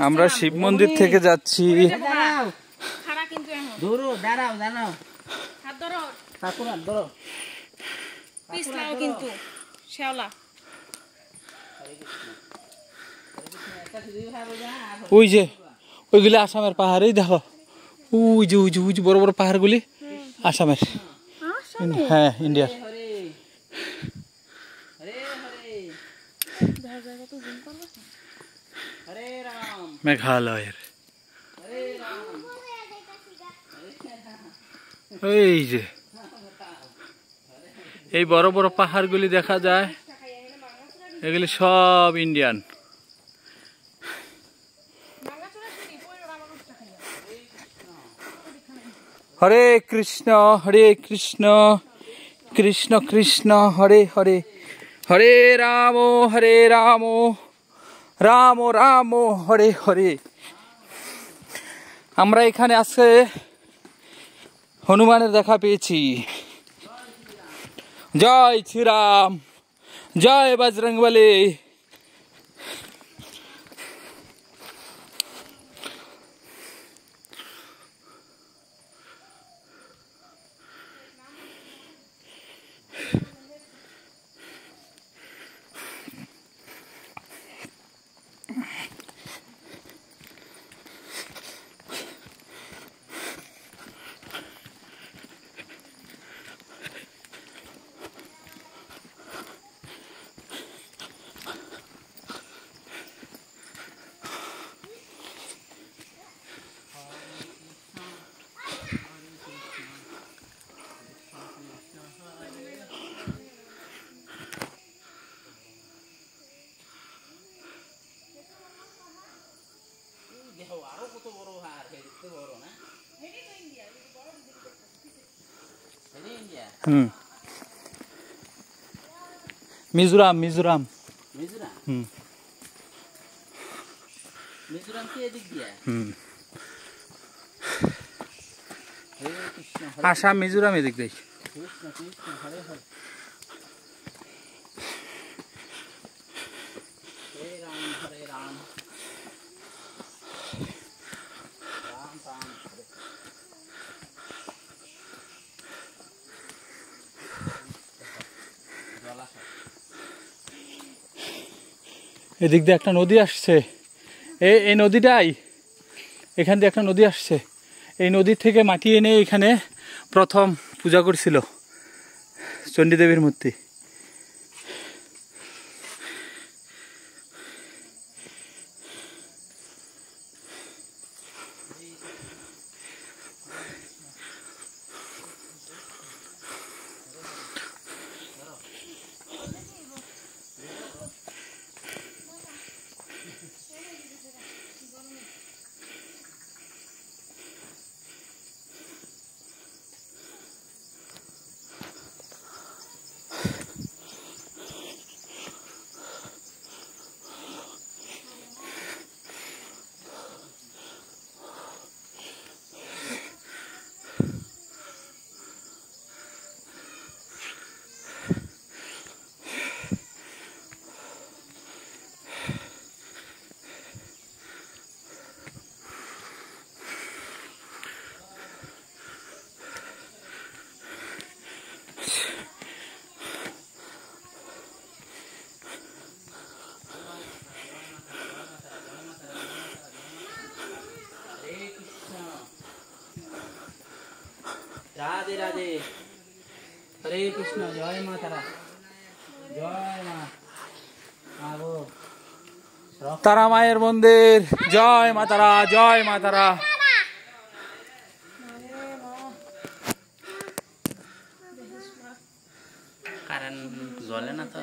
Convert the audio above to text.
আমরা শিব মন্দির থেকে যাচ্ছি। ওই যে ওইগুলি আসামের পাহাড়েই দেখো, ওই যে ওই যে ওই যে বড় বড় পাহাড়গুলি আসামের, হ্যাঁ ইন্ডিয়ার। মেঘালয়ের এই যে এই বড় বড় পাহাড়গুলি দেখা যায়, এগুলি সব ইন্ডিয়ান। হরে কৃষ্ণ কৃষ্ণ কৃষ্ণ হরে হরে, হরে রাম রাম রাম হরে হরে। আমরা এখানে আজকে হনুমানের দেখা পেয়েছি। জয় শ্রীরাম, জয় বজরংবলী। মিজোরাম মিজোরাম আসাম মিজোরাম এদিক দেখ। এদিক দিয়ে একটা নদী আসছে, এই নদীটাই, এখান দিয়ে একটা নদী আসছে। এই নদীর থেকে মাটি এনে এখানে প্রথম পূজা করছিল চণ্ডীদেবীর মূর্তি। রাধে রাধে, হরে কৃষ্ণ, জয় মা তারা, জয় মা তারা মায়ের মন্দির, জয় মা তারা, জয় মা তারা। কারেন্ট জ্বলে না তো।